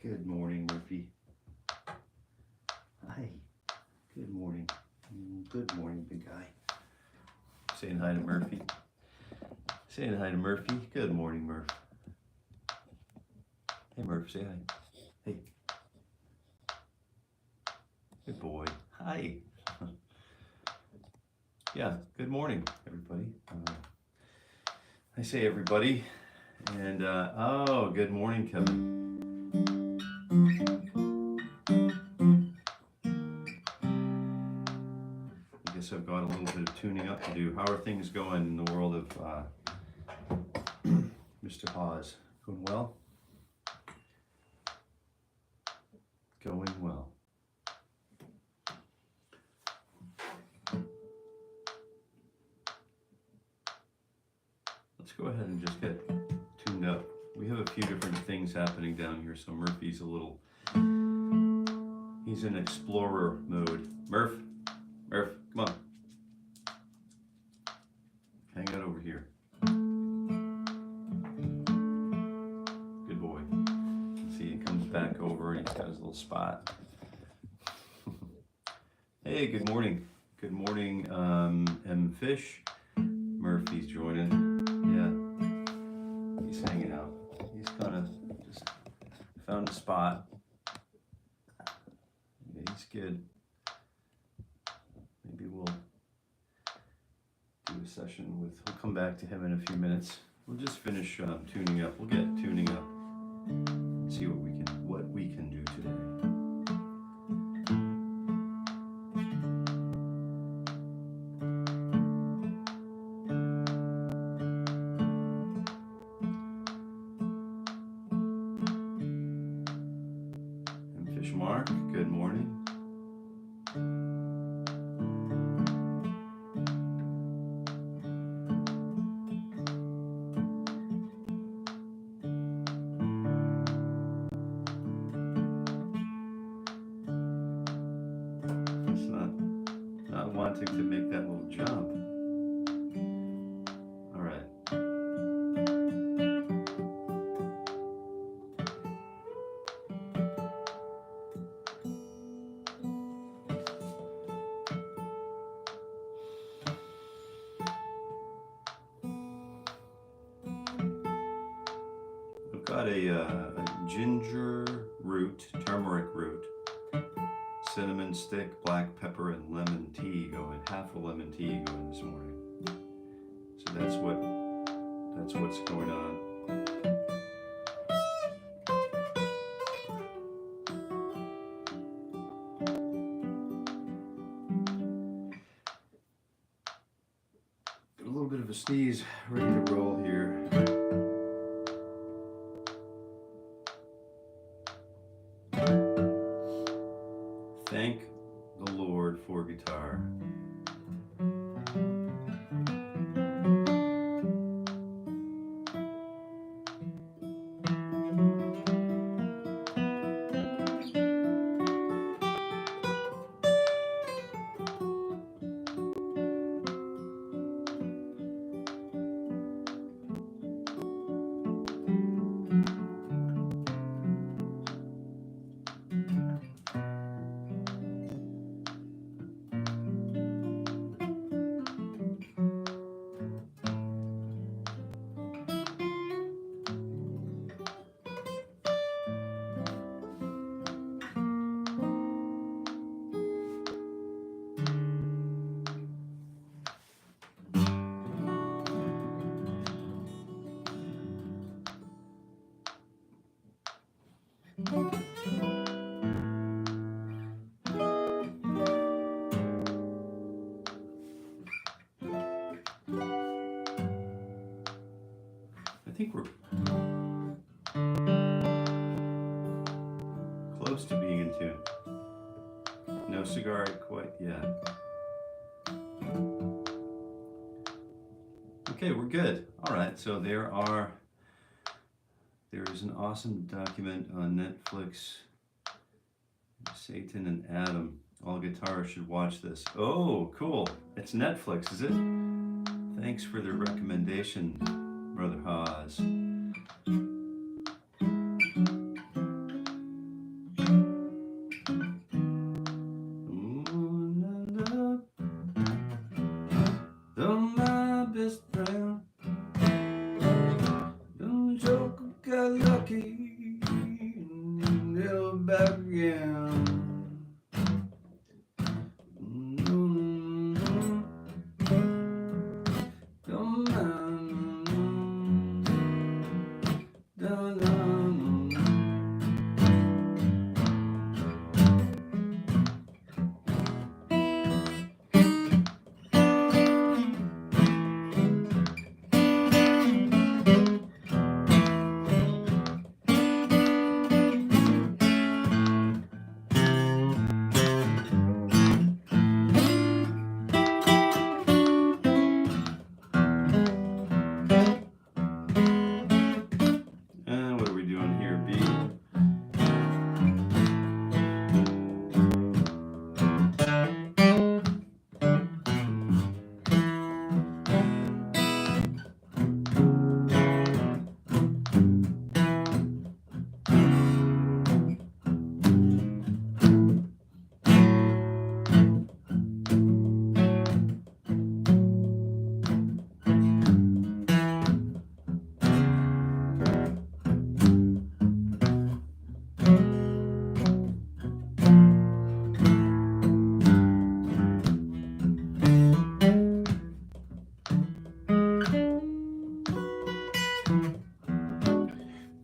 Good morning, Murphy. Hi. Good morning. Good morning, big guy. Saying hi to Murphy. Saying hi to Murphy. Good morning, Murph. Hey, Murph, say hi. Hey. Good boy. Hi. Yeah, good morning, everybody. I say everybody, and oh, good morning, Kevin. I guess I've got a little bit of tuning up to do. How are things going in the world of Mr. Hawes? Going well? Going well. Let's go ahead and just get tuned up. We have a few different things happening down here, so Murphy's a little, he's in explorer mode. Murph, come on. Hang out over here. Good boy. See, he comes back over and he's got his little spot. Hey, good morning. Good morning, M. Fish. Murphy's joining. Yeah, he's hanging out. He's kind of just found a spot. Yeah, he's good. Maybe we'll do a session with, we'll come back to him in a few minutes. We'll just finish tuning up. We'll get tuning up. See what we can do today. Mark, good morning. It's not wanting to make that little jump. All right. Got a ginger root, turmeric root, cinnamon stick, black pepper, and lemon tea going. Half a lemon tea going this morning. So that's what's going on. A little bit of a sneeze, ready to roll here. Thank the Lord for guitar. I think we're close to being in tune. No cigar quite yet. Okay, we're good. All right, so there is an awesome document on Netflix, Satan and Adam. All guitarists should watch this. Oh, cool. It's Netflix, is it? Thanks for the recommendation, Brother Hawes. back again.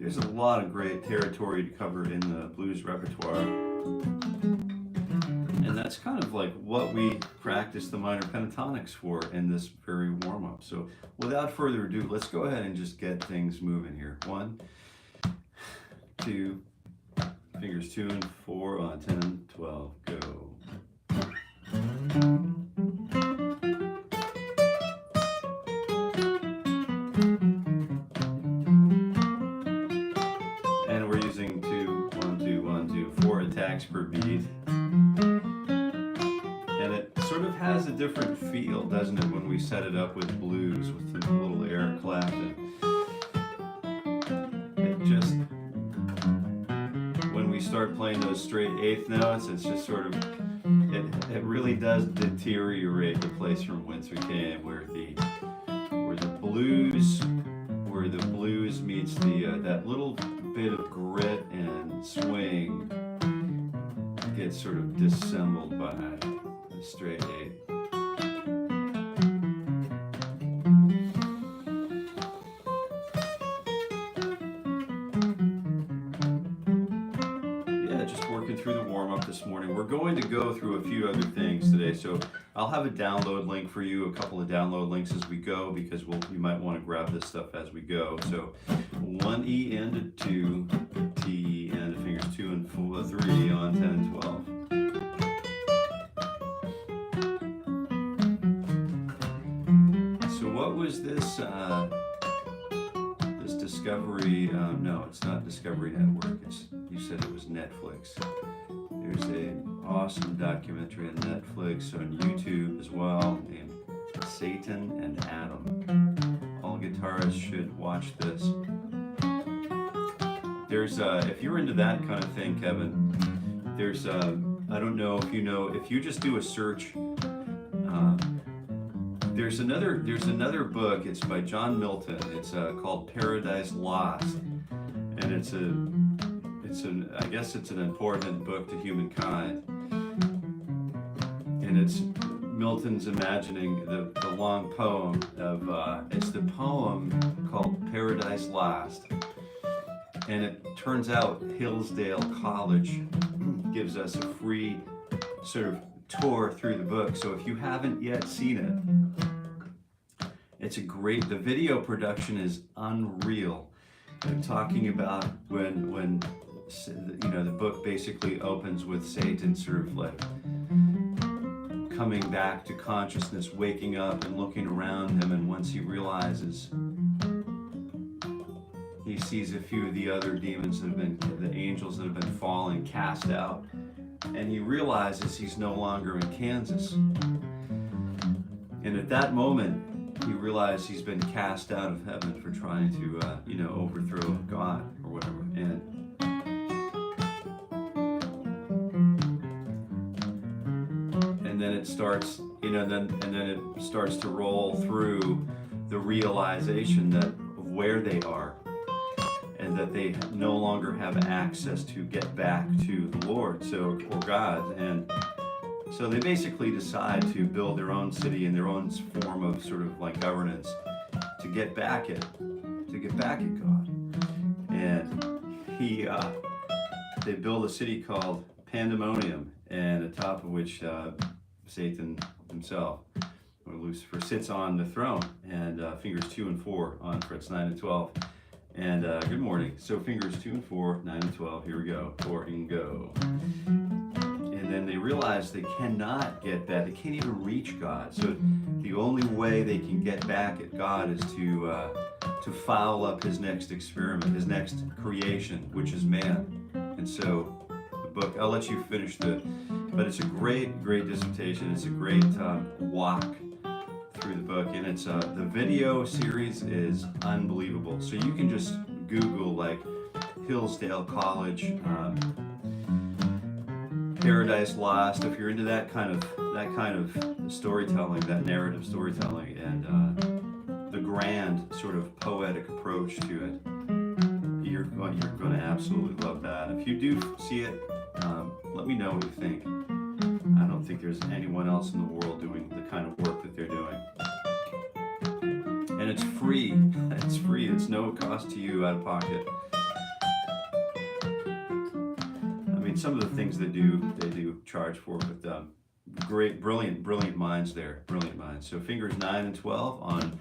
There's a lot of great territory to cover in the blues repertoire. And that's kind of like what we practice the minor pentatonics for in this very warm-up. So without further ado, let's go ahead and just get things moving here. 1, 2, fingers 2 and 4 on 10, 12, go. Per beat, and it sort of has a different feel, doesn't it, when we set it up with blues with the little air Clapton. It just, when we start playing those straight eighth notes, it's just sort of, it really does deteriorate the place from whence we came, where the blues meets the that little bit of grit and swing gets sort of dissembled by the straight eight. Yeah, just working through the warm-up this morning. We're going to go through a few other things today, so I'll have a download link for you, a couple of download links as we go, because you might want to grab this stuff as we go. So 1 E and 2, T and fingers 2 and 4, 3 on 10 and 12. So what was this this Discovery? No, it's not Discovery Network. You said it was Netflix. There's an awesome documentary on Netflix, on YouTube as well, named Satan and Adam. All guitarists should watch this. There's if you're into that kind of thing, Kevin, there's I don't know if you know, if you just do a search, there's another book. It's by John Milton. It's called Paradise Lost, and I guess it's an important book to humankind. And it's Milton's imagining the long poem of it's the poem called Paradise Lost. And it turns out Hillsdale College gives us a free sort of tour through the book. So if you haven't yet seen it, it's the video production is unreal. They're talking about when the book basically opens with Satan sort of like coming back to consciousness, waking up and looking around him, and once he realizes, he sees a few of the other demons the angels that have been falling, cast out, and he realizes he's no longer in Kansas. And at that moment, he realized he's been cast out of heaven for trying to, overthrow God or whatever. And then it starts, then it starts to roll through the realization of where they are. And and that they no longer have access to get back to the Lord, or God. And so they basically decide to build their own city in their own form of sort of like governance to get back at God. And they build a city called Pandemonium, and atop of which Satan himself, or Lucifer, sits on the throne, and fingers 2 and 4 on frets 9 and 12. And good morning. So fingers 2 and 4, 9 and 12. Here we go. 4 and go. And then they realize they cannot get that. They can't even reach God. So the only way they can get back at God is to foul up his next experiment, his next creation, which is man. And so the book, I'll let you finish but it's a great dissertation. It's a great walk through the book, and it's the video series is unbelievable. So you can just Google like Hillsdale College, Paradise Lost, if you're into that kind of storytelling, that narrative storytelling, and the grand sort of poetic approach to it. You're going to absolutely love that. If you do see it, let me know what you think. I don't think there's anyone else in the world doing the kind of work that they're doing. And it's free. It's free. It's no cost to you out of pocket. I mean, some of the things they do charge for, but great, brilliant minds there. Brilliant minds. So fingers 9 and 12 on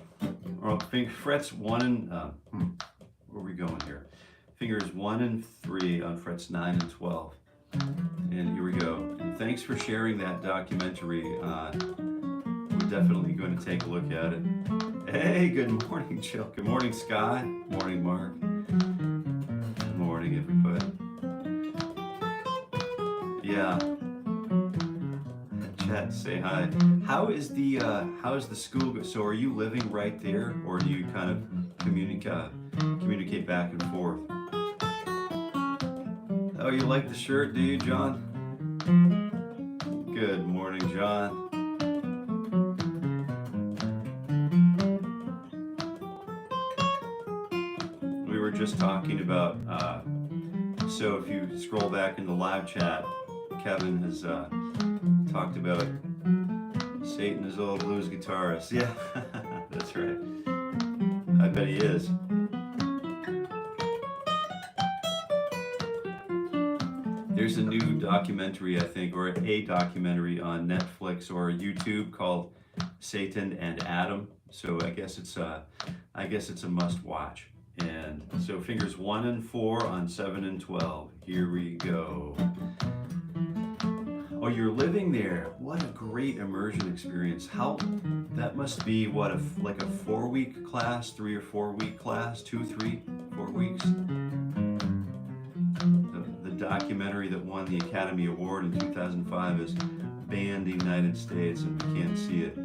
frets 1 and where are we going here? Fingers 1 and 3 on frets 9 and 12. And here we go. And thanks for sharing that documentary. We're definitely going to take a look at it. Hey, good morning, Jill. Good morning, Scott. Morning, Mark. Good morning, everybody. Yeah. Chat, say hi. How is the school? So are you living right there, or do you kind of communicate back and forth? Oh, you like the shirt, do you, John? Good morning, John. We were just talking about, so if you scroll back in the live chat, Kevin has talked about Satan is old blues guitarist. Yeah, that's right. I bet he is. There's a new documentary, I think, or a documentary on Netflix or YouTube called Satan and Adam. So I guess it's a must watch. And so fingers 1 and 4 on 7 and 12. Here we go. Oh, you're living there. What a great immersion experience. That must be what, like a 4-week class, 3 or 4 week class, 2, 3, 4 weeks. The documentary that won the Academy Award in 2005 is banned in the United States, and we can't see it.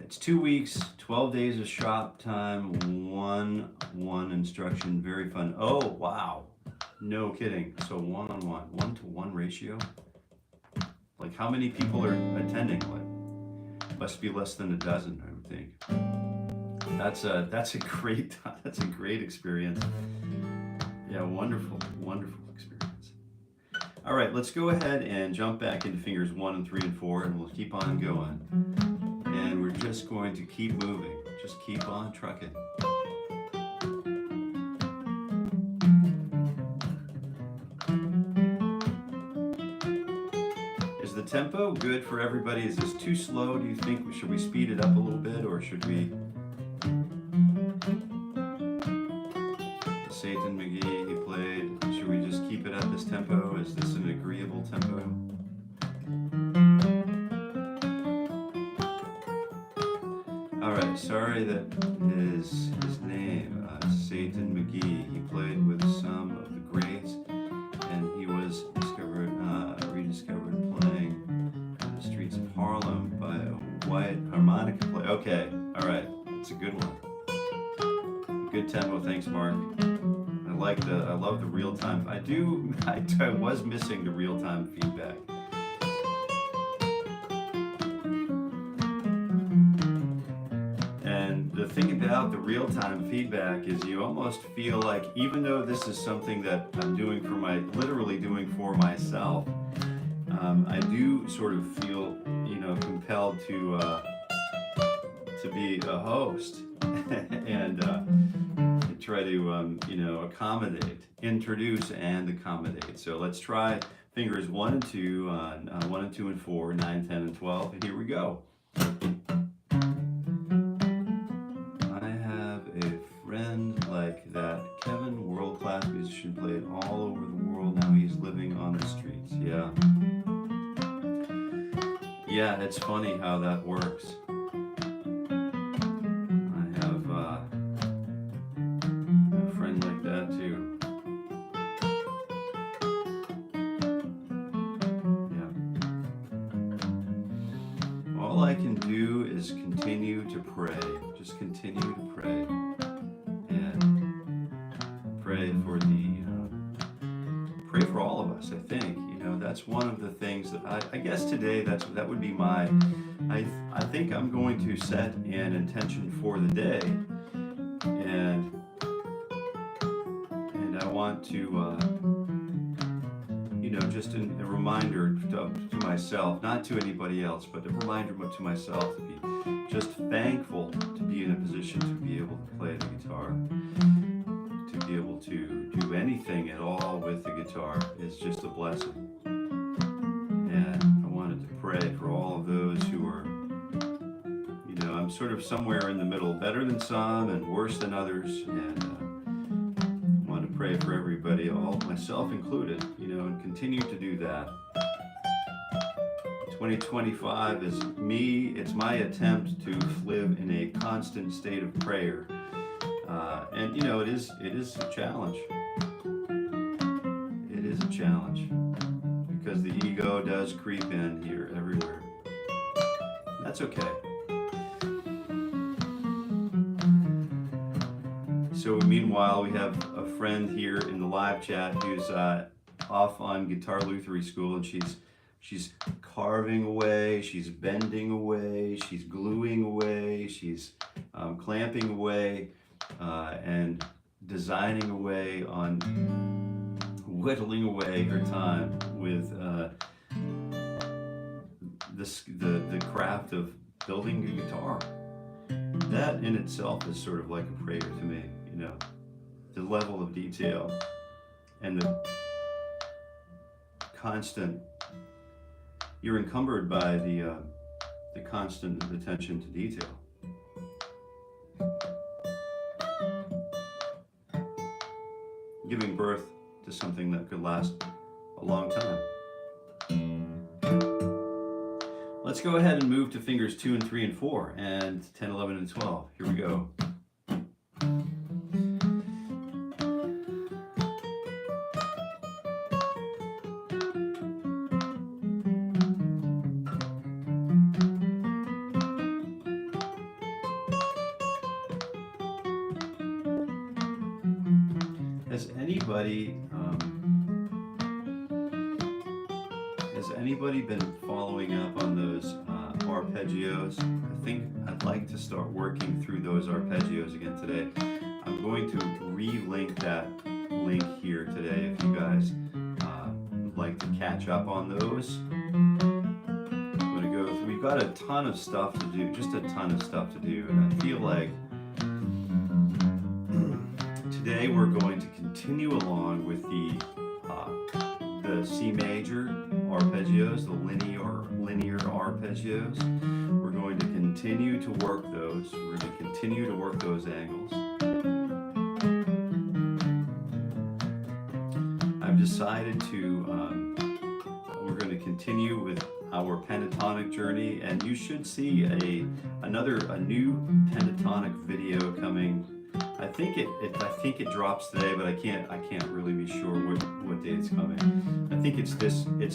It's 2 weeks, 12 days of shop time, one instruction, very fun. Oh, wow. No kidding. So 1-on-1, 1-to-1 ratio. Like how many people are attending? Like must be less than a dozen, I would think. That's a great experience. Yeah, wonderful experience. All right, let's go ahead and jump back into fingers 1 and 3 and 4, and we'll keep on going. And we're just going to keep moving. Just keep on trucking. Is the tempo good for everybody? Is this too slow? Do you think? Should we speed it up a little bit, or should we? Satan McGee, he played. Should we just keep it at this tempo? Is this an agreeable tempo? All right, sorry that his name, Satan McGee. He played with some of the greats, and he was rediscovered playing on the streets of Harlem by a white harmonica player. Okay, all right, it's a good one. Good tempo, thanks, Mark. I love the real time. I was missing the real time feedback. And the thing about the real time feedback is you almost feel like, even though this is something that I'm doing literally doing for myself, I do sort of feel, compelled to be a host and try to, introduce and accommodate. So let's try fingers 1 and 2 on 1 and 2 and 4, 9, 10, and 12. And here we go. I have a friend like that. Kevin, world-class musician, played all over the world. Now he's living on the streets. Yeah. Yeah, it's funny how that works. I have a friend like that too. Yeah. All I can do is continue to pray. Just continue to pray. And pray for all of us, I think. That's one of the things that I guess today that would be I think I'm going to set an intention for the day, and I want to just a reminder to myself, not to anybody else, but a reminder to myself to be just thankful to be in a position to be able to play the guitar, to be able to do anything at all with the guitar is just a blessing. And I wanted to pray for all of those who are, I'm sort of somewhere in the middle, better than some and worse than others, and I want to pray for everybody, all myself included, and continue to do that. 2025 is it's my attempt to live in a constant state of prayer, and it is a challenge. It is a challenge. Because the ego does creep in here everywhere. That's okay. So meanwhile, we have a friend here in the live chat who's off on Guitar Lutherie School, and she's carving away, she's bending away, she's gluing away, she's clamping away, and designing away on whittling away her time with the craft of building a guitar. That in itself is sort of like a prayer to me, the level of detail and the constant, you're encumbered by the constant attention to detail. Giving birth to something that could last a long time. Let's go ahead and move to fingers 2 and 3 and 4 and 10, 11, and 12. Here we go. Has anybody been following up on those arpeggios? I think I'd like to start working through those arpeggios again today. I'm going to re-link that link here today if you guys would like to catch up on those. I'm going to go through, we've got a ton of stuff to do, just a ton of stuff to do, and I feel like today we're going to continue along with the C major arpeggios, the linear arpeggios. We're going to continue to work those. We're going to continue to work those angles. I've decided to, we're going to continue with our pentatonic journey, and you should see a new pentatonic video coming. I think it drops today, but I can't really be sure what day it's coming. I think it's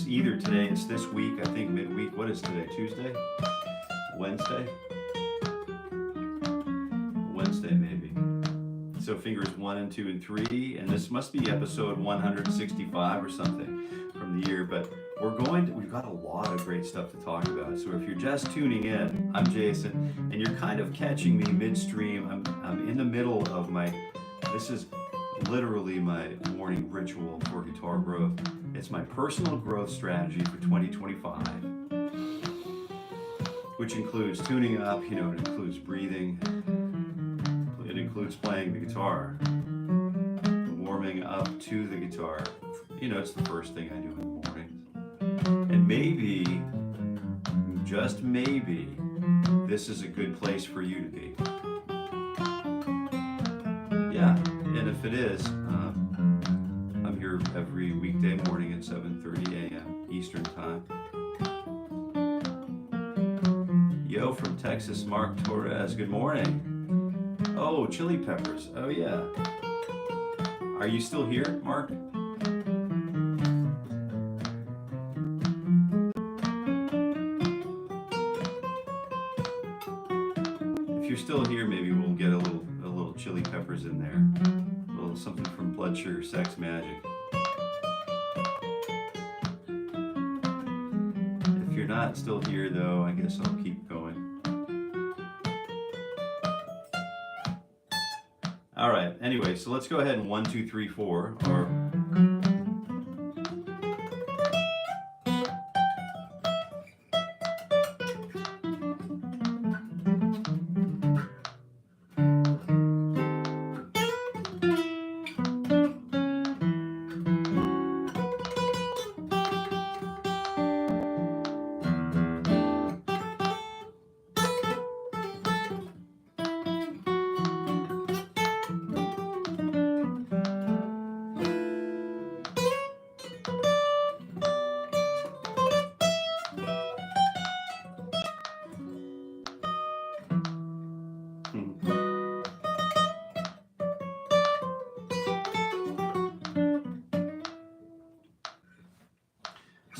either today, it's this week, I think midweek. What is today? Tuesday? Wednesday? Wednesday maybe. So fingers 1 and 2 and 3, and this must be episode 165 or something from the year, but we've got a lot of great stuff to talk about. So if you're just tuning in, I'm Jason, and you're kind of catching me midstream. I'm in the middle of this is literally my morning ritual for guitar growth. It's my personal growth strategy for 2025, which includes tuning up, it includes breathing, it includes playing the guitar, warming up to the guitar. It's the first thing I do in the morning. And maybe, just maybe, this is a good place for you to be. Yeah, and if it is, I'm here every weekday morning at 7:30 a.m. Eastern Time. Yo, from Texas, Mark Torres, good morning. Oh, Chili Peppers, oh yeah. Are you still here, Mark? Still here, maybe we'll get a little Chili Peppers in there, a little something from Blood Sugar Sex Magic. If you're not still here though, I guess I'll keep going. All right, anyway, so let's go ahead and 1, 2, 3, 4, or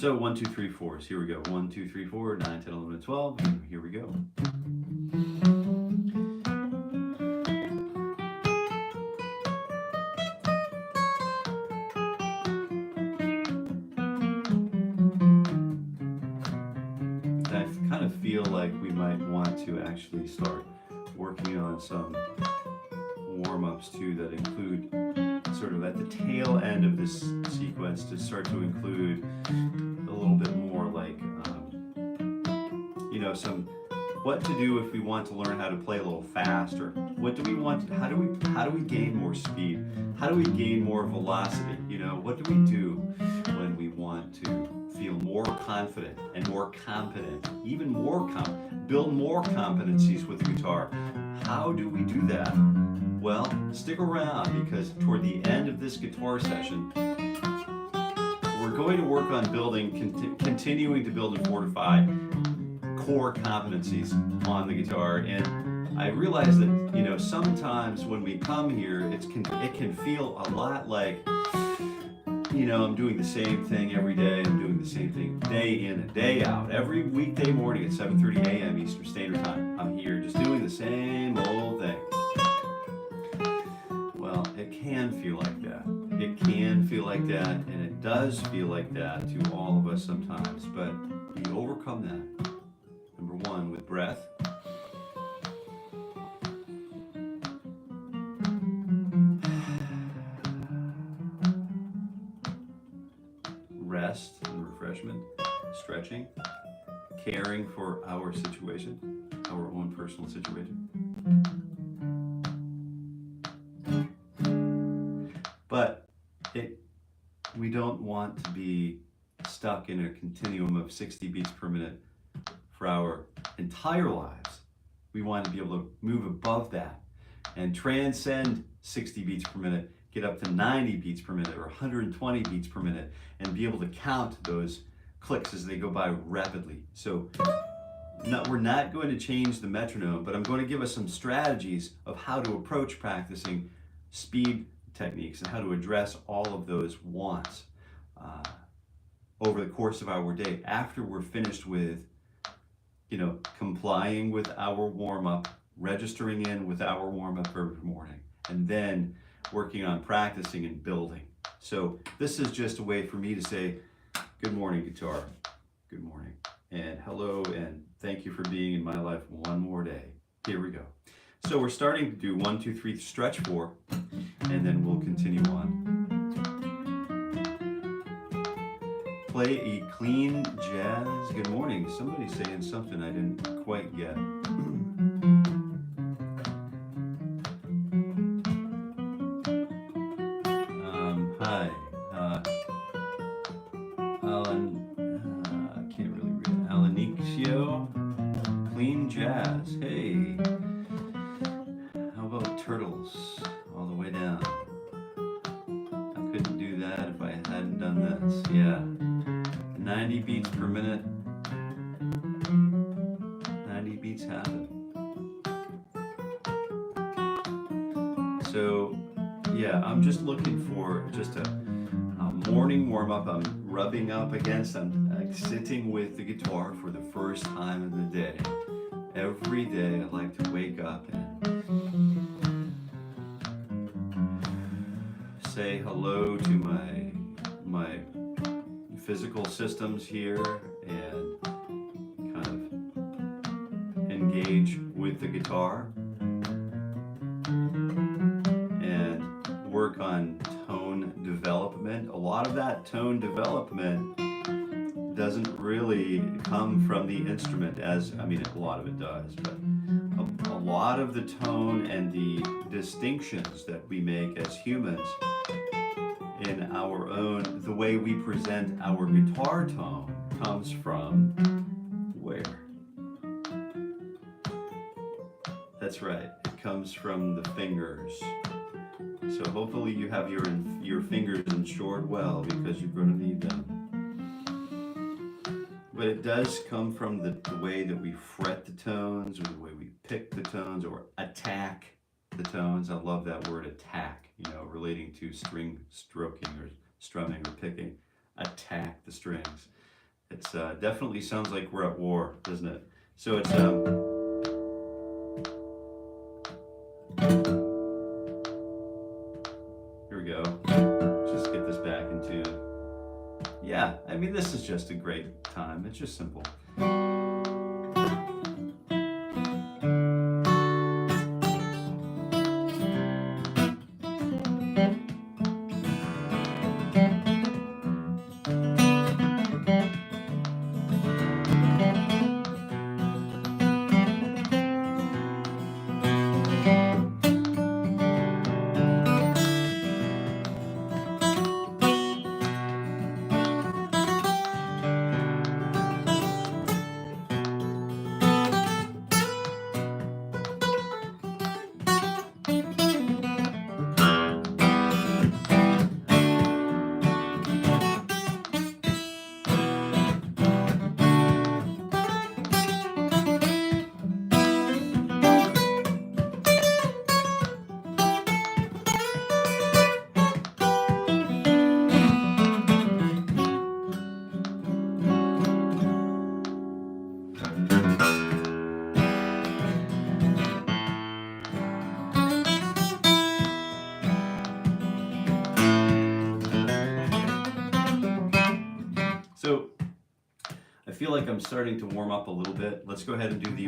so 1, 2, 3, 4. So here we go. 1, 2, 3, 4, 9, 10, 11, 12. Here we go. I kind of feel like we might want to actually start working on some warm-ups too that include sort of at the tail end of this sequence to start to include a little bit more like some what to do if we want to learn how to play a little faster. What do we want? How do we gain more speed? How do we gain more velocity? What do we do when we want to feel more confident and more competent, even more build more competencies with the guitar? How do we do that? Well, stick around, because toward the end of this guitar session, we're going to work on continuing to build and fortify core competencies on the guitar. And I realize that, sometimes when we come here, it can feel a lot like, I'm doing the same thing every day. I'm doing the same thing day in and day out. Every weekday morning at 7:30 a.m. Eastern Standard Time, I'm here just doing the same old thing. Well, it can feel like that. It can feel like that, and it does feel like that to all of us sometimes, but we overcome that. Number 1, with breath. Rest and refreshment, stretching, caring for our situation, our own personal situation. But we don't want to be stuck in a continuum of 60 beats per minute for our entire lives. We want to be able to move above that and transcend 60 beats per minute, get up to 90 beats per minute or 120 beats per minute, and be able to count those clicks as they go by rapidly. So we're not going to change the metronome, but I'm going to give us some strategies of how to approach practicing speed techniques and how to address all of those wants over the course of our day after we're finished with, complying with our warm-up, registering in with our warm-up every morning, and then working on practicing and building. So this is just a way for me to say, good morning, guitar. Good morning. And hello, and thank you for being in my life one more day. Here we go. So we're starting to do 1, 2, 3, stretch 4, and then we'll continue on. Play a clean jazz. Good morning. Somebody's saying something I didn't quite get. Hi. Alan, I can't really read it. Alanixio. Clean jazz. Hey. How about turtles all the way down? I couldn't do that if I hadn't done this. Yeah. 90 beats per minute. 90 beats happen. So, yeah, I'm just looking for just a morning warm-up. I'm rubbing up against, I'm sitting with the guitar for the first time in the day. Every day I like to wake up and say hello to my physical systems here and kind of engage with the guitar and work on tone development. A lot of that tone development doesn't really come from the instrument a lot of it does, but a lot of the tone and the distinctions that we make as humans in our own, the way we present our guitar tone comes from where? That's right, it comes from the fingers. So hopefully you have your fingers insured well because you're going to need them. But it does come from the way that we fret the tones, or the way we pick the tones, or attack the tones. I love that word, attack, relating to string stroking or strumming or picking. Attack the strings. It's definitely sounds like we're at war, doesn't it? So it's here we go. Just get this back in tune. Yeah, this is just a great time. It's just simple. So I feel like I'm starting to warm up a little bit. Let's go ahead and do the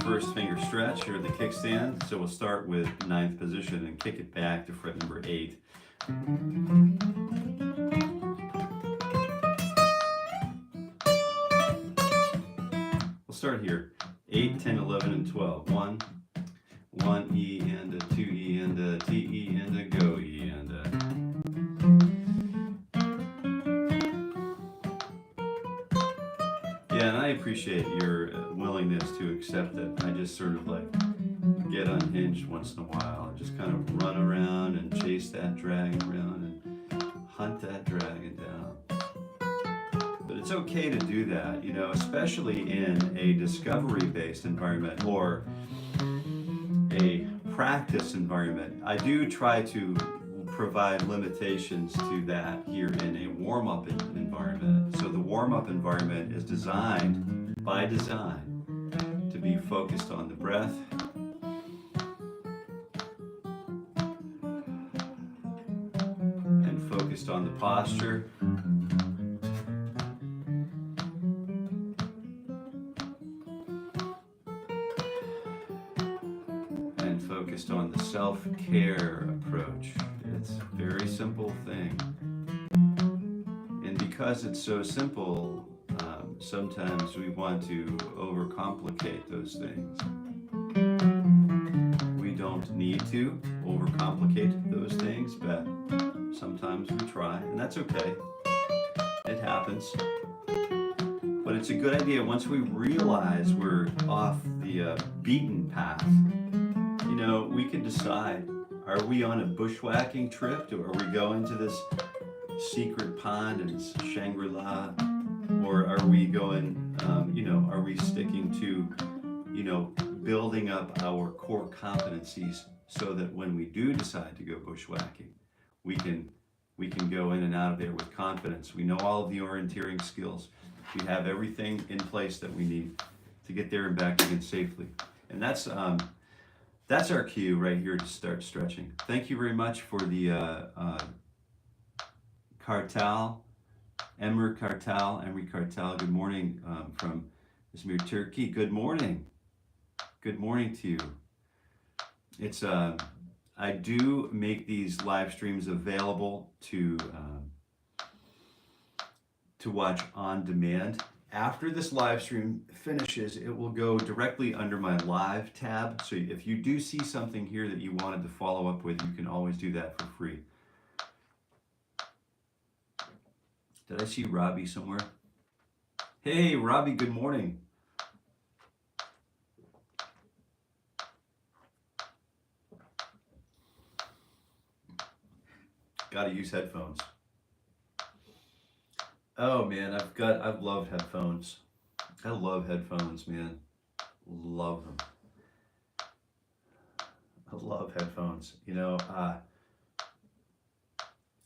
first finger stretch or the kickstand. So we'll start with 9th position and kick it back to fret number 8. We'll start here. 8, 10, 11, and 12. 1, E and a 2 E and a T E and a go E and a. Yeah, and I appreciate your willingness to accept it. I just sort of like get unhinged once in a while and just kind of run around and chase that dragon around and hunt that dragon down. it's okay to do that, you know, especially in a discovery-based environment or a practice environment. I do try to provide limitations to that here in a warm-up environment. So the warm-up environment is designed by design to be focused on the breath, and focused on the posture, and focused on the self-care approach. It's a very simple thing. And because it's so simple, sometimes we want to overcomplicate those things. We don't need to overcomplicate those things, but sometimes we try, and that's okay. It happens. But it's a good idea once we realize we're off the beaten path, you know, we can decide, are we on a bushwhacking trip? Or are we going to this secret pond in Shangri-La? Or are we going, you know, are we sticking to, you know, building up our core competencies so that when we do decide to go bushwhacking, we can go in and out of there with confidence. We know all of the orienteering skills. We have everything in place that we need to get there and back again safely. And that's our cue right here to start stretching. Thank you very much for the Kartal, Emre Kartal, good morning from Izmir, Turkey. Good morning. Good morning to you. It's I do make these live streams available to watch on demand. After this live stream finishes, it will go directly under my live tab. So if you do see something here that you wanted to follow up with, you can always do that for free. Did I see Robbie somewhere? Hey, Robbie, good morning. Got to use headphones. Oh man, I've loved headphones. I love headphones, man. Love them. I love headphones. You know,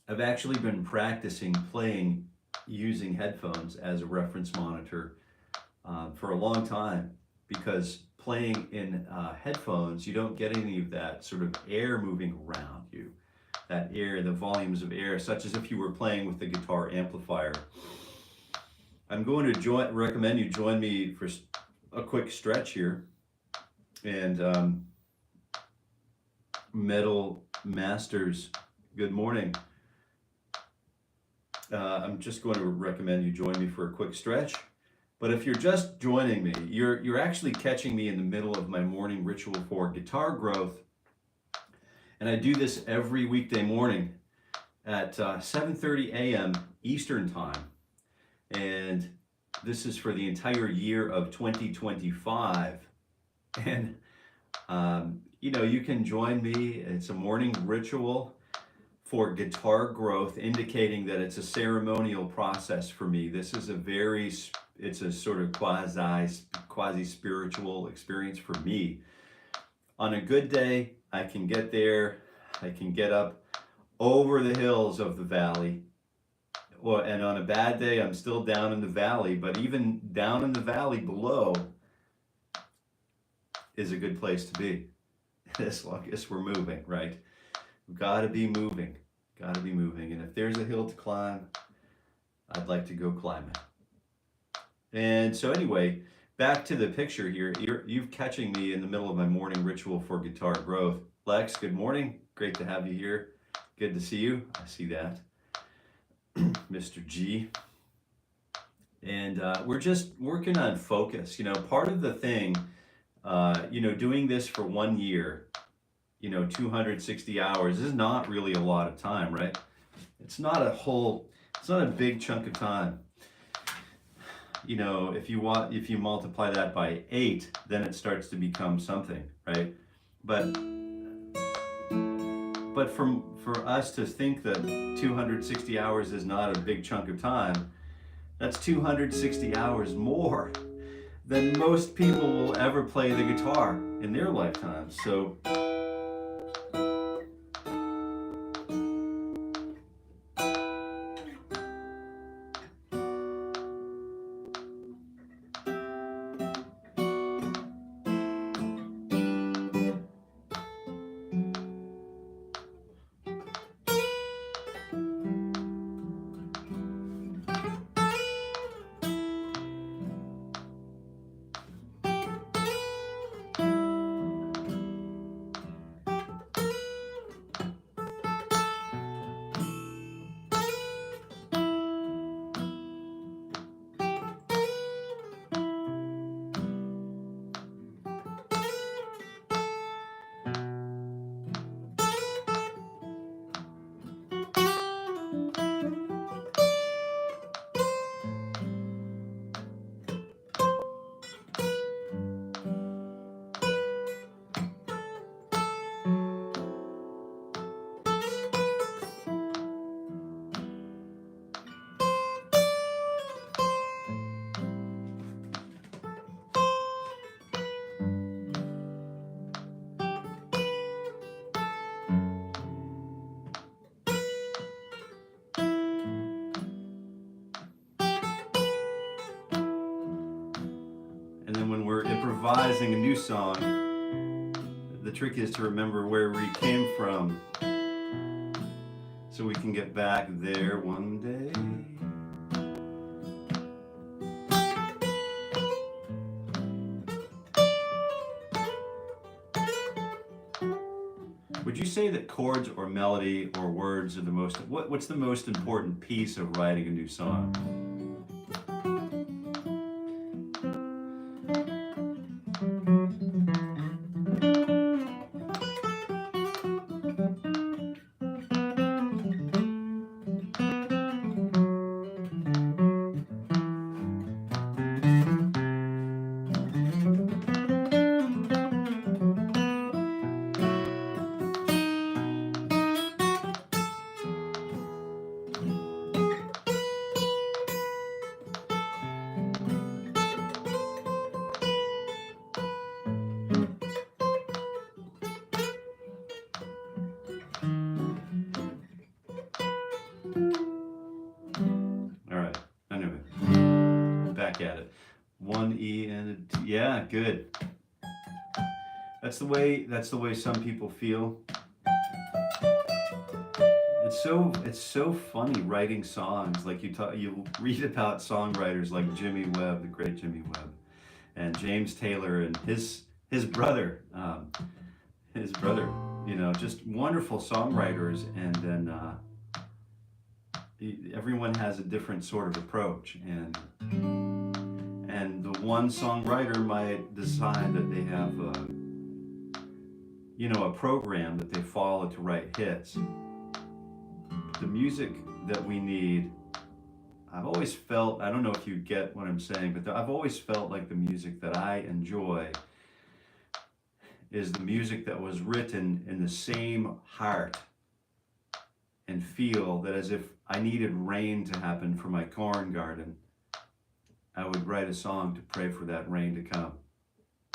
I've actually been practicing playing using headphones as a reference monitor for a long time, because playing in headphones, you don't get any of that sort of air moving around you. That air, the volumes of air, such as if you were playing with the guitar amplifier. I'm going to recommend you join me for a quick stretch here. And Metal Masters, good morning. I'm just going to recommend you join me for a quick stretch. But if you're just joining me, you're actually catching me in the middle of my morning ritual for guitar growth. And I do this every weekday morning at 7:30 a.m. Eastern Time. And this is for the entire year of 2025. And, you know, you can join me. It's a morning ritual for guitar growth, indicating that it's a ceremonial process for me. This is it's a sort of quasi-spiritual experience for me. On a good day, I can get there, I can get up over the hills of the valley. Well, and on a bad day, I'm still down in the valley, but even down in the valley below is a good place to be. As long as we're moving, right? We've got to be moving, And if there's a hill to climb, I'd like to go climb it. And so anyway, back to the picture here. You're catching me in the middle of my morning ritual for guitar growth. Lex, good morning. Great to have you here. Good to see you. I see that. Mr. G. And we're just working on focus. You know, part of the thing, you know, doing this for 1 year, you know, 260 hours is not really a lot of time, right? It's not a big chunk of time. You know, if you multiply that by 8, then it starts to become something, right? But for us to think that 260 hours is not a big chunk of time, That's 260 hours more than most people will ever play the guitar in their lifetime. So and then when we're improvising a new song, the trick is to remember where we came from so we can get back there one day. Would you say that chords or melody or words are the most, what's the most important piece of writing a new song? At it. One E and a T. Yeah, good. That's the way some people feel. It's so funny writing songs. Like you read about songwriters like Jimmy Webb, the great Jimmy Webb, and James Taylor and his brother, just wonderful songwriters. And then everyone has a different sort of approach, and the one songwriter might decide that they have a program that they follow to write hits. The music that we need, I've always felt, I don't know if you get what I'm saying, but I've always felt like the music that I enjoy is the music that was written in the same heart and feel that as if I needed rain to happen for my corn garden, I would write a song to pray for that rain to come.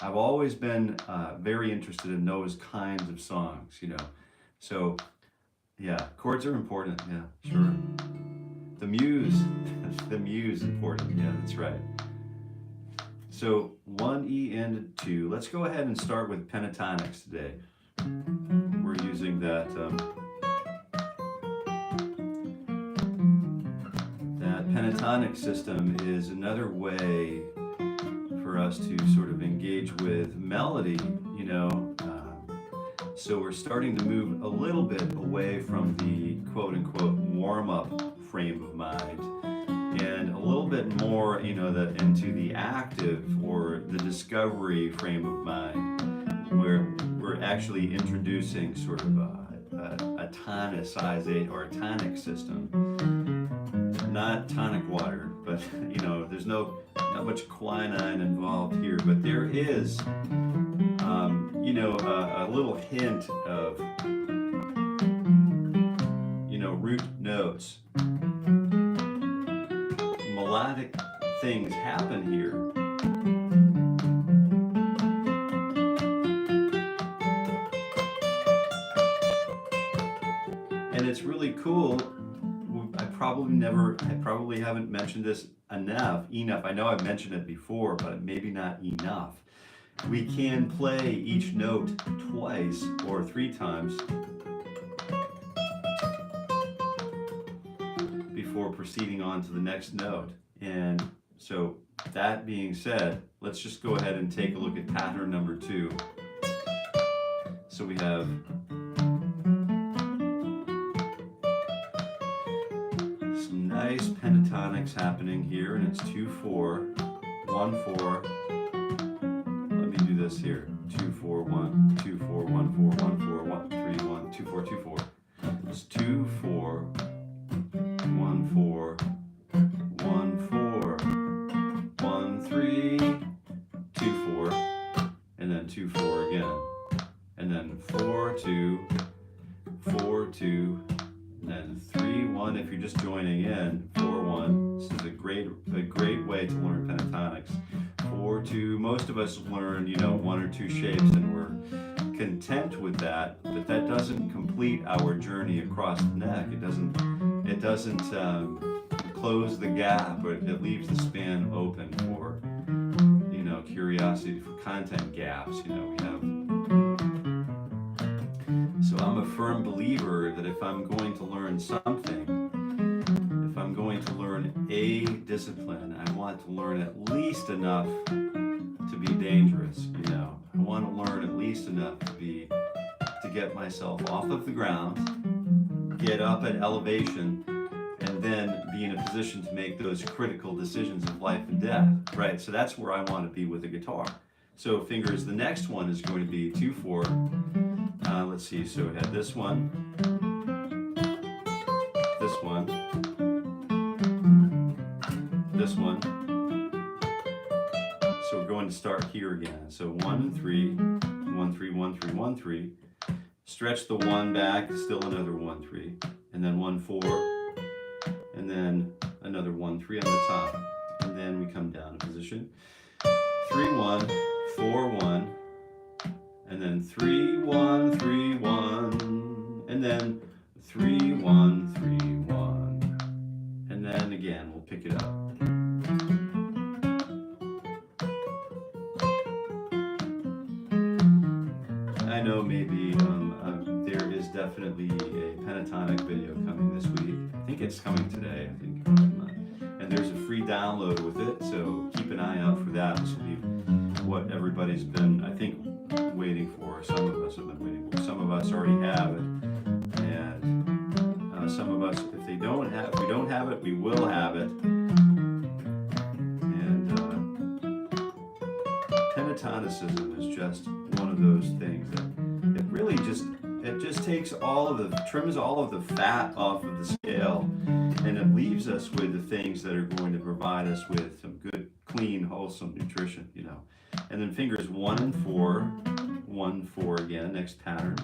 I've always been very interested in those kinds of songs, So, yeah, chords are important. Yeah, sure. The muse is important. Yeah, that's right. So 1 E and a 2. Let's go ahead and start with pentatonics today. We're using that. Pentatonic system is another way for us to sort of engage with melody, so we're starting to move a little bit away from the quote-unquote warm-up frame of mind and a little bit more, into the active or the discovery frame of mind, where we're actually introducing sort of a tonicization or a tonic system. Not tonic water, but there's not much quinine involved here, but there is a little hint of root notes, melodic dramatic things happen here. And it's really cool. I probably haven't mentioned this enough. I know I've mentioned it before, but maybe not enough. We can play each note twice or 3 times before proceeding on to the next note. And so that being said, let's just go ahead and take a look at pattern number 2. So we have some nice pentatonics happening here, and it's 2-4, 1-4. Let me do this here. 2-4-1, 2-4, 1-4, 1-4, 1-3-1, 2-4, 2-4. It's 2-4, 1-4, 1-4, 1-3, 2-4, and then 2-4 again, and then 4-2, 4-2, and then 3-1. If you're just joining in, 4-1. This is a great way to learn pentatonics. 4-2. Most of us learn, 1 or 2 shapes, and we're content with that. But that doesn't complete our journey across the neck. It doesn't close the gap, but it leaves the span open for, curiosity, for content gaps. We have. So I'm a firm believer that if I'm going to learn something, if I'm going to learn a discipline, I want to learn at least enough to be dangerous. I want to learn at least enough to get myself off of the ground, get up at elevation, and then be in a position to make those critical decisions of life and death, right? So that's where I want to be with the guitar. So fingers, the next one is going to be 2-4. Let's see, so we had this one, this one, this one. So we're going to start here again. So 1 3, 1 3, 1 3, 1 3. Stretch the 1 back, still another 1 3, and then 1 4, and then another 1 3 on the top, and then we come down to position 3 1, 4 1, and then 3 1 3 1, and then 3 1 3 1, and then again we'll pick it up. I know maybe there is definitely a pentatonic video coming this week. I think it's coming today. And there's a free download with it, so keep an eye out for that. This will be what everybody's been, I think, waiting for. Some of us have been waiting for. Some of us already have it, and some of us, if we don't have it, we will have it. And pentatonicism is just one of those things that it really just takes trims all of the fat off of the scale, and it leaves us with the things that are going to provide us with some good, clean, wholesome nutrition, And then fingers 1 and 4, 1 4 again, next pattern,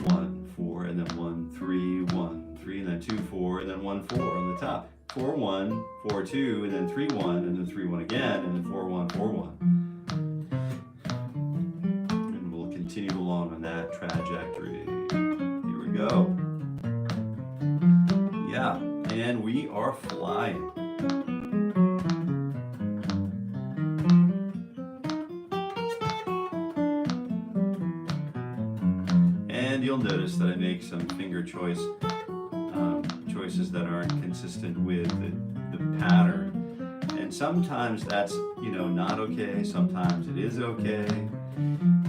1 4, and then 1 3 1 3, and then 2 4, and then 1 4 on the top, 4 1 4 2, and then 3 1, and then 3 1 again, and then 4 1 4 1. And we'll continue along on that trajectory. Here we go. Yeah, and we are flying. And you'll notice that I make some finger choices that aren't consistent with the pattern. And sometimes that's, not okay. Sometimes it is okay.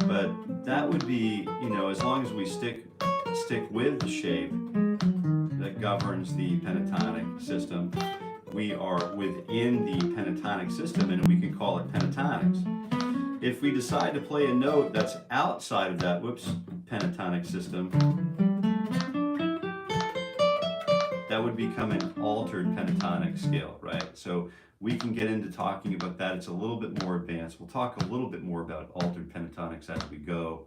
But that would be, as long as we stick with the shape that governs the pentatonic system, we are within the pentatonic system, and we can call it pentatonics. If we decide to play a note that's outside of that, pentatonic system, that would become an altered pentatonic scale, right? So we can get into talking about that. It's a little bit more advanced. We'll talk a little bit more about altered pentatonics as we go.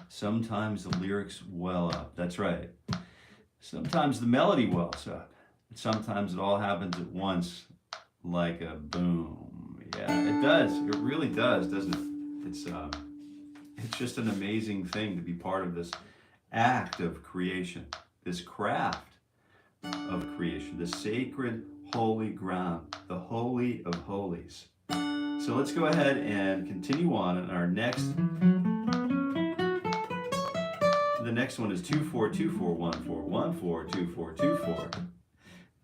Sometimes the lyrics well up. That's right. Sometimes the melody wells up. Sometimes it all happens at once, like a boom. Yeah, it does. It really does, doesn't it? It's just an amazing thing to be part of this act of creation, this craft of creation, the sacred holy ground, the holy of holies. So let's go ahead and continue on. And our the next one is 2-4-2-4-1-4-1-4-2-4-2-4,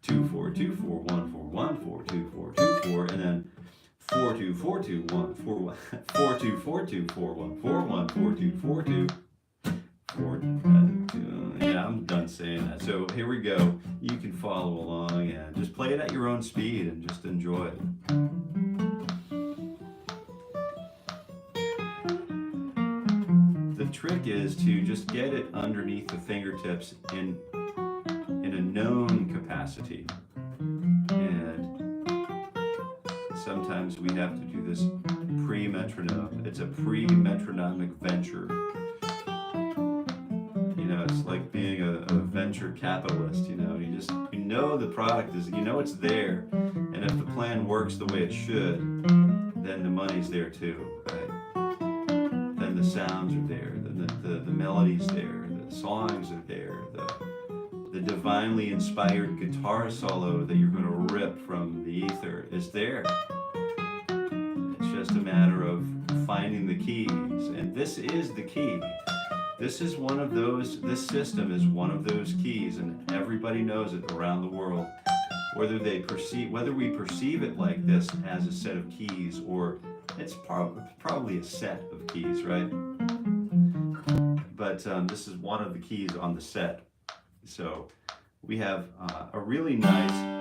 2-4-2-4-1-4-1-4-2-4-2-4, and then 4-2-4-2-1-4-1, 4-2-4-2-4-1-4-1-4-2-4-2. Yeah, I'm done saying that. So here we go. You can follow along and just play it at your own speed and just enjoy it. The trick is to just get it underneath the fingertips in a known capacity. And sometimes we have to do this pre-metronome. It's a pre-metronomic venture. It's like being a venture capitalist, you know the product is, it's there, and if the plan works the way it should, then the money's there too, right? Then the sounds are there, then the melody's there, the songs are there, the divinely inspired guitar solo that you're going to rip from the ether is there. It's just a matter of finding the keys, and this is the key. This system is one of those keys, and everybody knows it around the world. Whether we perceive it like this as a set of keys, or it's probably a set of keys, right? But this is one of the keys on the set. So we have a really nice.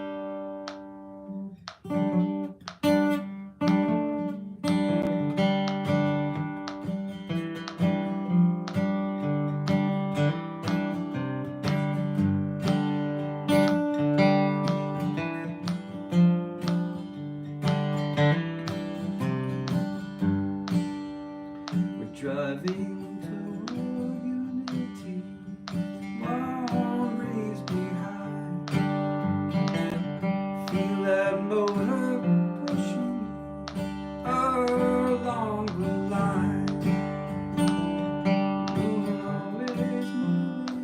Driving to unity, one raised behind. Feel that motor pushing along the line. Moving, always moving,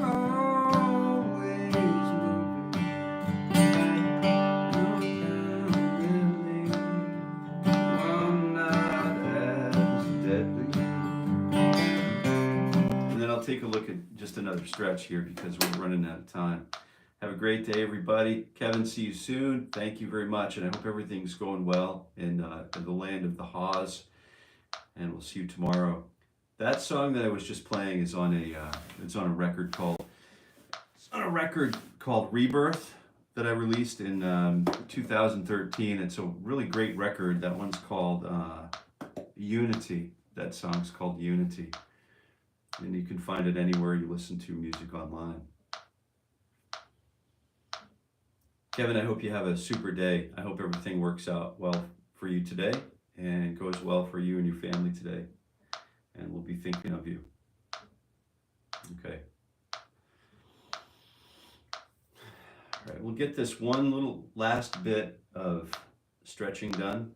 always moving. And then I'll take a look at just another stretch here because we're running out of time. Have a great day, everybody. Kevin, see you soon. Thank you very much, and I hope everything's going well in the land of the Haws. And we'll see you tomorrow. That song that I was just playing is on a record called Rebirth that I released in 2013. It's a really great record. That one's called Unity. That song's called Unity. And you can find it anywhere you listen to music online. Kevin, I hope you have a super day. I hope everything works out well for you today and goes well for you and your family today. And we'll be thinking of you. Okay. All right, we'll get this one little last bit of stretching done.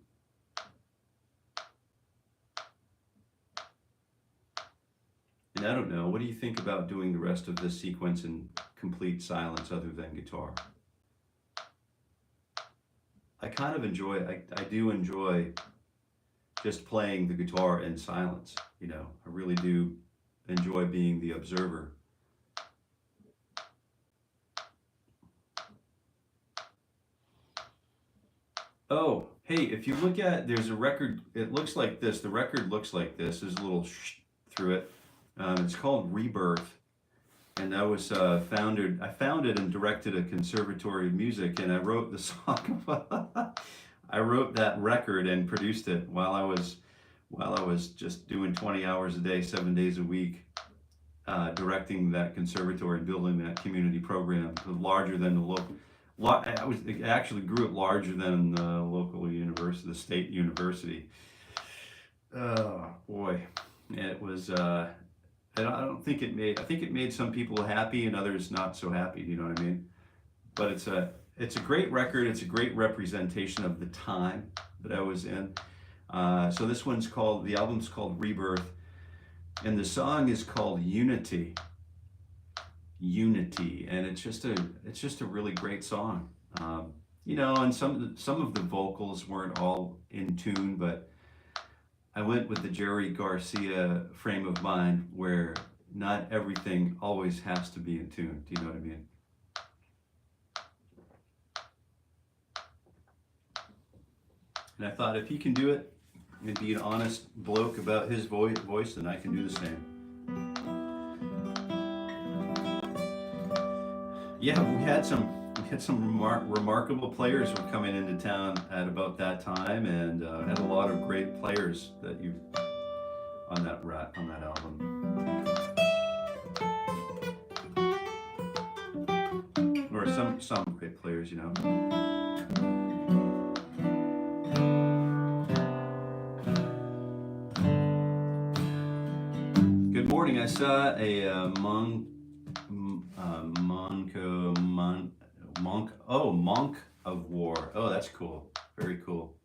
And I don't know, what do you think about doing the rest of this sequence in complete silence other than guitar? I kind of enjoy, I do enjoy just playing the guitar in silence, I really do enjoy being the observer. Oh, hey, if you look at, there's a record, it looks like this, the record looks like this, there's a little through it. It's called Rebirth, and I was I founded and directed a conservatory of music, and I wrote the song. I wrote that record and produced it while I was just doing 20 hours a day, 7 days a week, directing that conservatory and building that community program, larger than the local. It actually grew up larger than the local university, the state university. Oh boy, it was. I don't think it made, I think it made some people happy and others not so happy, you know what I mean? But it's a great record. It's a great representation of the time that I was in. So this one's called, the album's called Rebirth, and the song is called Unity. Unity, and it's just a really great song. You know, and some of the vocals weren't all in tune, but I went with the Jerry Garcia frame of mind where not everything always has to be in tune. Do you know what I mean? And I thought if he can do it and be an honest bloke about his voice, then I can do the same. Yeah, we had some remarkable players were coming into town at about that time, and had a lot of great players that you on that album, or some great players, you know. Good morning. I saw a monk of War. Oh, that's cool. Very cool.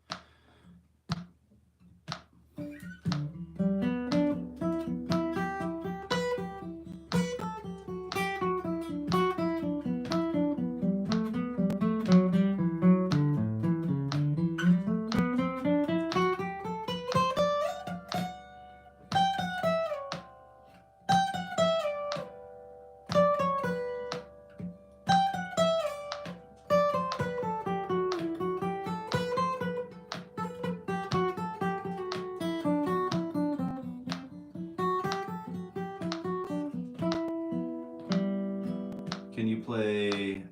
Can you play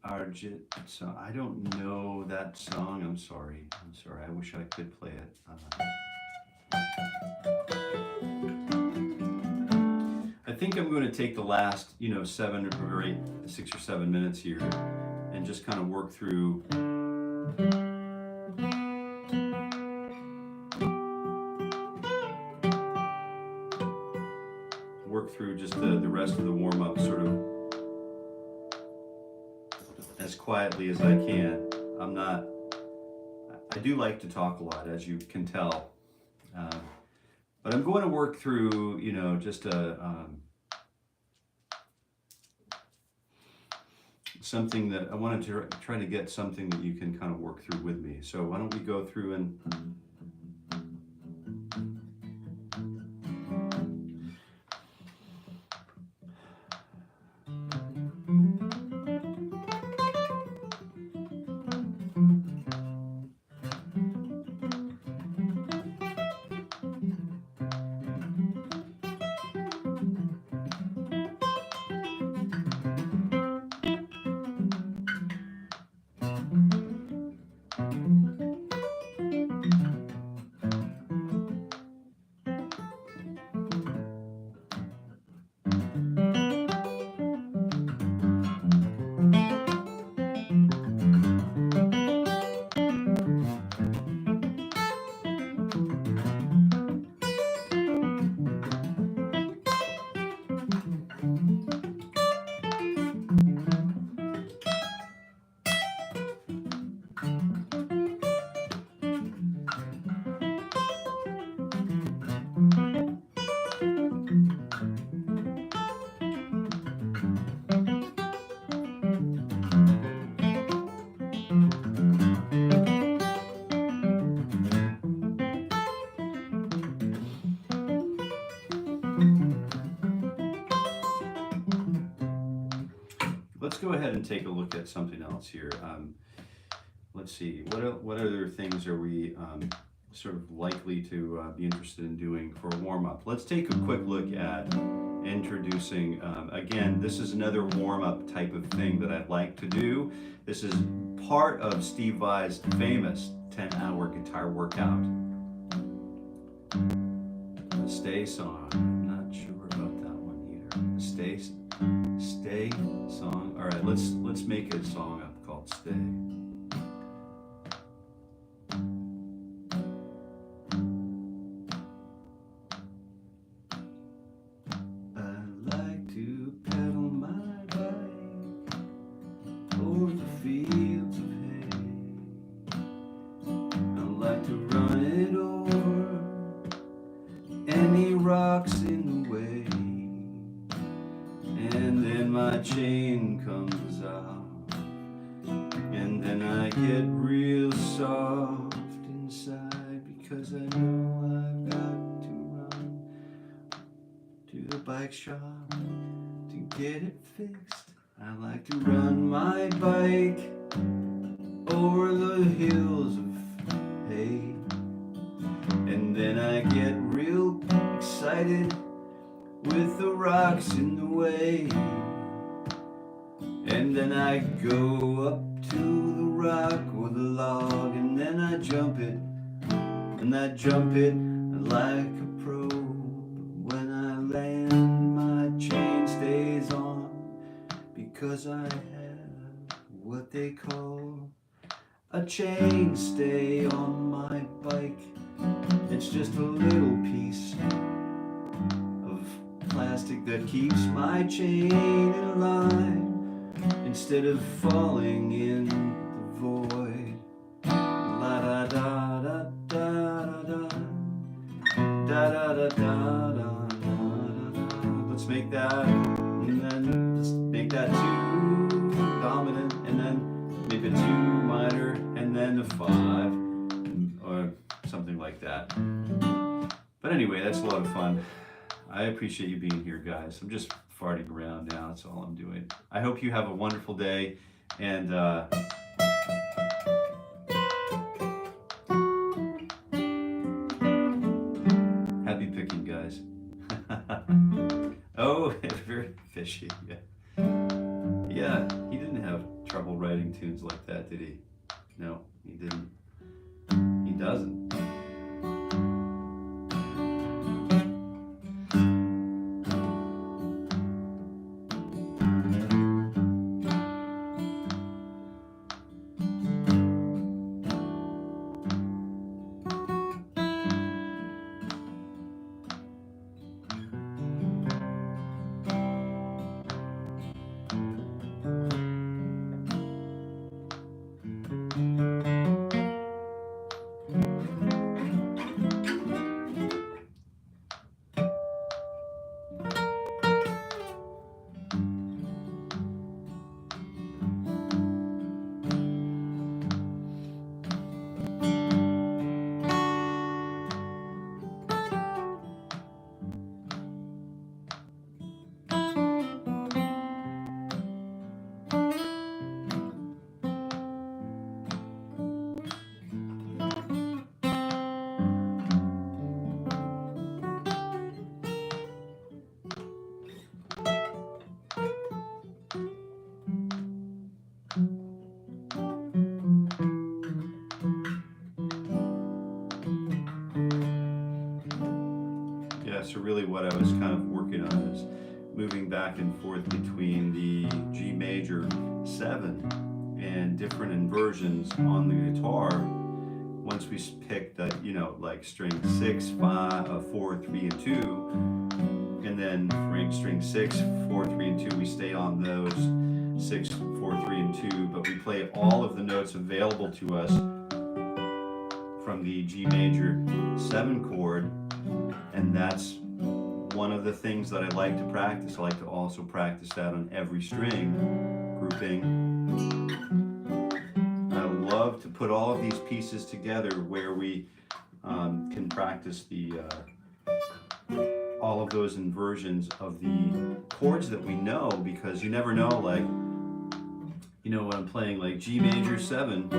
Arjit? So I don't know that song. I'm sorry. I wish I could play it. I think I'm going to take the last, 7 or 8, 6 or 7 minutes here, and just kind of work through. Just the rest of the warm-up sort of as quietly as I can. I do like to talk a lot, as you can tell, but I'm going to work through, just something that I wanted to try to get something that you can kind of work through with me. So why don't we go through and let's go ahead and take a look at something else here. Let's see, what other things are we sort of likely to be interested in doing for a warm-up? Let's take a quick look at introducing, again, this is another warm-up type of thing that I'd like to do. This is part of Steve Vai's famous 10-hour guitar workout. The Stay song, I'm not sure about that one either. The Stay song. All right, let's make a song up called Stay. rocks in the way, and then my chain comes off, and then I get real soft inside, because I know I've got to run to the bike shop to get it fixed. I like to run my bike over the hills of hay, and then I get real excited with the rocks in the way, and then I go up to the rock or the log, and then I jump it, and I jump it like a pro. But when I land, my chain stays on, because I have what they call a chain stay on my bike. It's just a little piece of plastic that keeps my chain in line, instead of falling in the void. La da da da da da da da da da da da. Let's make that, and then let's make that 2 dominant, and then maybe 2 minor, and then a 5, or something like that. But anyway, that's a lot of fun. I appreciate you being here, guys. I'm just farting around now. That's all I'm doing. I hope you have a wonderful day, and happy picking, guys. Oh, very fishy. Yeah, he didn't have trouble writing tunes like that, did he? No, he didn't. He doesn't. So really what I was kind of working on is moving back and forth between the G major 7 and different inversions on the guitar. Once we pick the, you know, like string 6, 5, 4, 3, and 2, and then string 6, 4, 3, and 2, we stay on those 6, 4, 3, and 2, but we play all of the notes available to us from the G major 7 chord. And that's one of the things that I like to practice. I like to also practice that on every string grouping. I love to put all of these pieces together where we can practice the all of those inversions of the chords that we know, because you never know, like, you know, when I'm playing like G major 7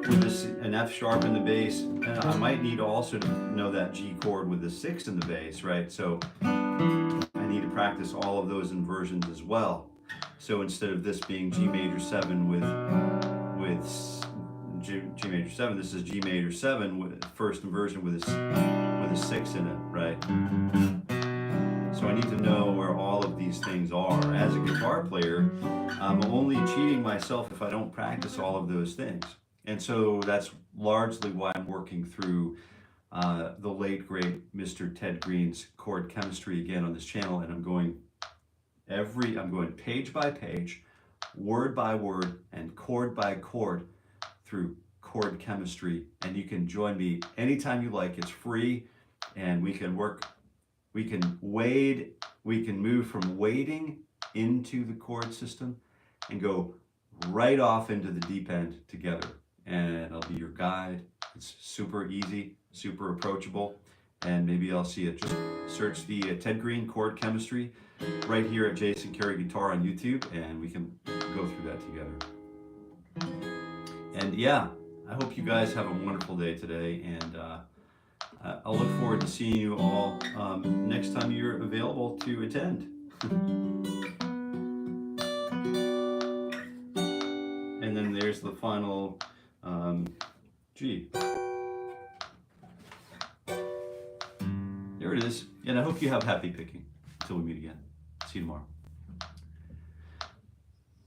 with an F sharp in the bass, and I might need also to know that G chord with the 6 in the bass, right? So I need to practice all of those inversions as well. So instead of this being G major 7 with G major 7, this is G major 7 with first inversion with a 6 in it, right? So I need to know where all of these things are. As a guitar player, I'm only cheating myself if I don't practice all of those things. And so that's largely why I'm working through the late, great Mr. Ted Green's chord chemistry again on this channel, and I'm going page by page, word by word, and chord by chord through chord chemistry. And you can join me anytime you like. It's free, and we can work we can wade, we can move from wading into the chord system and go right off into the deep end together. And I'll be your guide. It's super easy, super approachable. And maybe I'll see it. Just search the Ted Green chord chemistry right here at Jason Carey Guitar on YouTube, and we can go through that together. And yeah, I hope you guys have a wonderful day today, and I'll look forward to seeing you all next time you're available to attend. And then there's the final G. There it is. And I hope you have happy picking. Until we meet again. See you tomorrow.